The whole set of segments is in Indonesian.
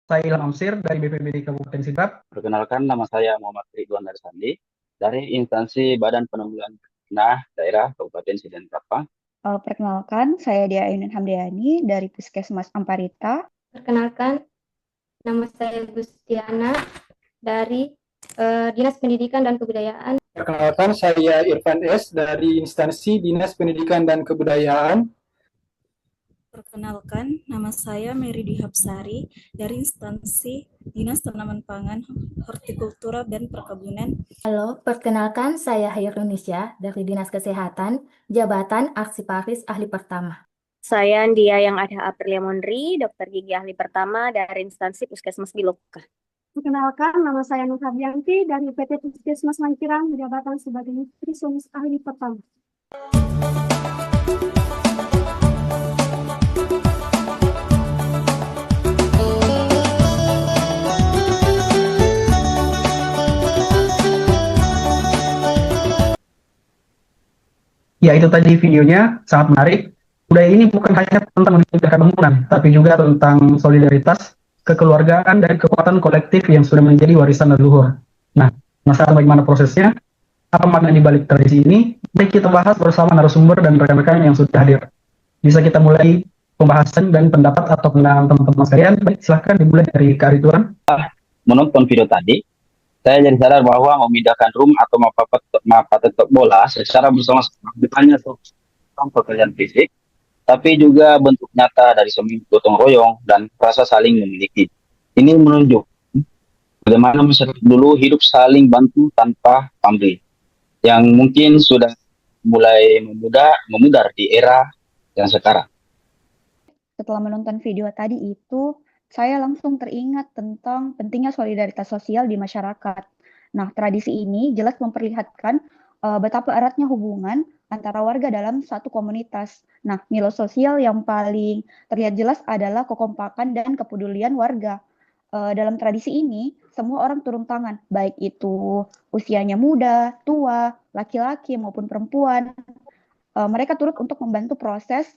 Saya Ilham Amsir dari BPBD Kabupaten Sidrap. Perkenalkan, nama saya Muhammad Ridwan Darsandi dari instansi Badan Penanggulangan Bencana Daerah Kabupaten Sidrap. Perkenalkan, saya Dia Ainun Hamdiani dari Puskesmas Amparita. Perkenalkan, nama saya Gustiana dari Dinas Pendidikan dan Kebudayaan. Perkenalkan, saya Irfan S. dari instansi Dinas Pendidikan dan Kebudayaan. Perkenalkan, nama saya Mary Dihapsari dari instansi Dinas Tanaman Pangan, Hortikultura dan Perkebunan. Halo, perkenalkan saya Hayrunisya dari Dinas Kesehatan, Jabatan Aksiparis Ahli Pertama. Saya Dia yang ada Aprilia Monri, dokter gigi ahli pertama dari instansi Puskesmas Biloka. Perkenalkan, nama saya Nur Hardianti dari PT Puskesmas Mancirang, jabatan sebagai nutrisionis ahli pertama. Ya, itu tadi videonya, sangat menarik. Budaya ini bukan hanya tentang menjaga bangunan, tapi juga tentang solidaritas, kekeluargaan, dan kekuatan kolektif yang sudah menjadi warisan leluhur. Nah, penasaran bagaimana prosesnya? Apa makna di balik tradisi ini? Mari kita bahas bersama narasumber dan rekan-rekan yang sudah hadir. Bisa kita mulai pembahasan dan pendapat atau pandangan teman-teman sekalian. Baik, silahkan dimulai dari Kak Ridwan. Menonton video tadi, saya jadi sadar bahwa memindahkan rumah atau mapatetok bola secara bersama-sama bukannya tentang pekerjaan fisik, tapi juga bentuk nyata dari seni gotong royong dan rasa saling memiliki. Ini menunjuk bagaimana masyarakat dulu hidup saling bantu tanpa pamrih, yang mungkin sudah mulai memudar di era yang sekarang. Setelah menonton video tadi itu, saya langsung teringat tentang pentingnya solidaritas sosial di masyarakat. Nah, tradisi ini jelas memperlihatkan betapa eratnya hubungan antara warga dalam satu komunitas. Nah, nilai sosial yang paling terlihat jelas adalah kekompakan dan kepedulian warga. Dalam tradisi ini, semua orang turun tangan, baik itu usianya muda, tua, laki-laki maupun perempuan. Mereka turut untuk membantu proses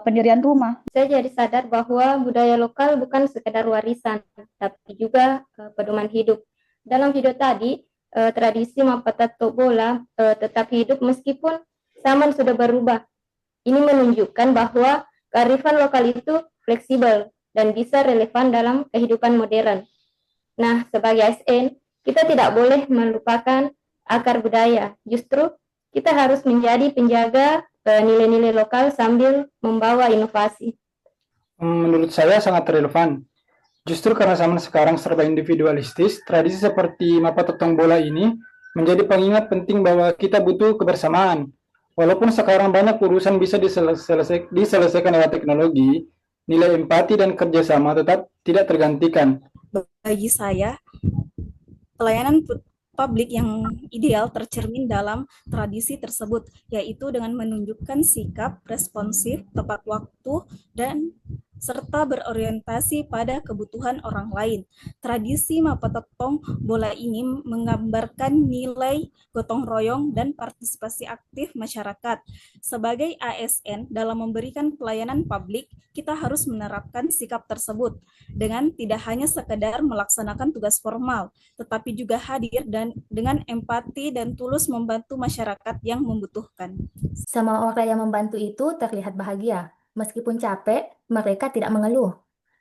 pendirian rumah. Saya jadi sadar bahwa budaya lokal bukan sekedar warisan, tapi juga pedoman hidup. Dalam video tadi, tradisi mapatetok bola tetap hidup meskipun zaman sudah berubah. Ini menunjukkan bahwa kearifan lokal itu fleksibel dan bisa relevan dalam kehidupan modern. Nah, sebagai ASN, kita tidak boleh melupakan akar budaya. Justru kita harus menjadi penjaga nilai-nilai lokal sambil membawa inovasi. Menurut saya sangat relevan. Justru karena zaman sekarang serba individualistis, tradisi seperti mapatetok bola ini menjadi pengingat penting bahwa kita butuh kebersamaan. Walaupun sekarang banyak urusan bisa diselesaikan lewat teknologi, nilai empati dan kerjasama tetap tidak tergantikan. Bagi saya, pelayanan publik yang ideal tercermin dalam tradisi tersebut, yaitu dengan menunjukkan sikap responsif, tepat waktu, dan serta berorientasi pada kebutuhan orang lain. Tradisi mapatetok bola ini menggambarkan nilai gotong royong dan partisipasi aktif masyarakat. Sebagai ASN, dalam memberikan pelayanan publik, kita harus menerapkan sikap tersebut dengan tidak hanya sekedar melaksanakan tugas formal, tetapi juga hadir dan dengan empati dan tulus membantu masyarakat yang membutuhkan. Semua orang yang membantu itu terlihat bahagia. Meskipun capek, mereka tidak mengeluh.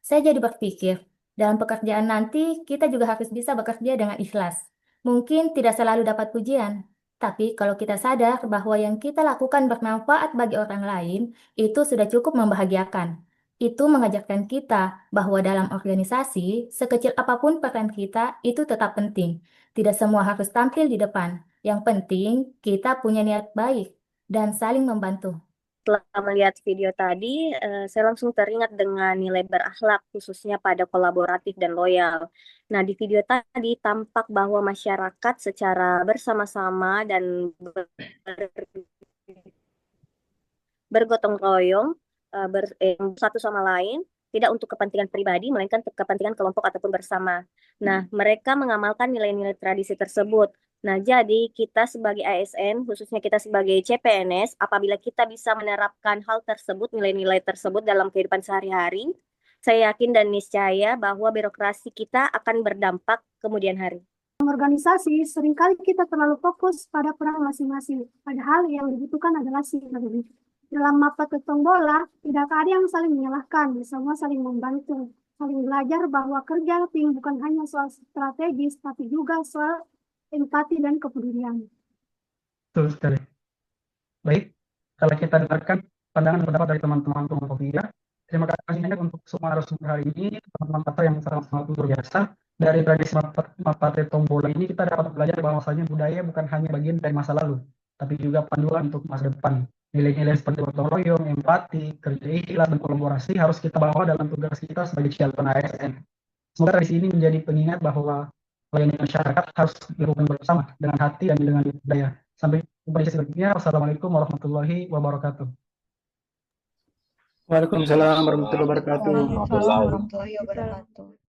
Saya jadi berpikir, dalam pekerjaan nanti kita juga harus bisa bekerja dengan ikhlas. Mungkin tidak selalu dapat pujian, tapi kalau kita sadar bahwa yang kita lakukan bermanfaat bagi orang lain, itu sudah cukup membahagiakan. Itu mengajarkan kita bahwa dalam organisasi, sekecil apapun peran kita, itu tetap penting. Tidak semua harus tampil di depan. Yang penting, kita punya niat baik dan saling membantu. Setelah melihat video tadi, saya langsung teringat dengan nilai berakhlak, khususnya pada kolaboratif dan loyal. Nah, di video tadi tampak bahwa masyarakat secara bersama-sama dan bergotong royong, satu sama lain, tidak untuk kepentingan pribadi, melainkan kepentingan kelompok ataupun bersama. Nah, mereka mengamalkan nilai-nilai tradisi tersebut. Nah, jadi kita sebagai ASN, khususnya kita sebagai CPNS, apabila kita bisa menerapkan hal tersebut, nilai-nilai tersebut dalam kehidupan sehari-hari, Saya yakin dan niscaya bahwa birokrasi kita akan berdampak kemudian hari. Organisasi, seringkali kita terlalu fokus pada peran masing-masing, padahal yang dibutuhkan adalah sinergi. Dalam mapa tetong bola, tidak ada yang saling menyalahkan, semua saling membantu, saling belajar bahwa kerja tim bukan hanya soal strategis, tapi juga soal empati dan kepedulian. Betul sekali. Baik, kalau kita dengarkan pandangan pendapat dari teman-teman Tomokovia, terima kasih banyak untuk semua narasumber hari ini, teman-teman pakar yang sangat-sangat luar biasa. Dari tradisi mapa tetong bola ini kita dapat belajar bahwasanya budaya bukan hanya bagian dari masa lalu, tapi juga panduan untuk masa depan. Nilai-nilai seperti gotong royong, empati, kerja ikhlas, dan kolaborasi harus kita bawa dalam tugas kita sebagai calon ASN. Semoga tradisi ini menjadi pengingat bahwa melayani masyarakat harus dilakukan bersama dengan hati dan dengan budaya. Sampai jumpa di sesi berikutnya. Wassalamualaikum warahmatullahi wabarakatuh. Waalaikumsalam warahmatullahi wabarakatuh. Waalaikumsalam warahmatullahi wabarakatuh.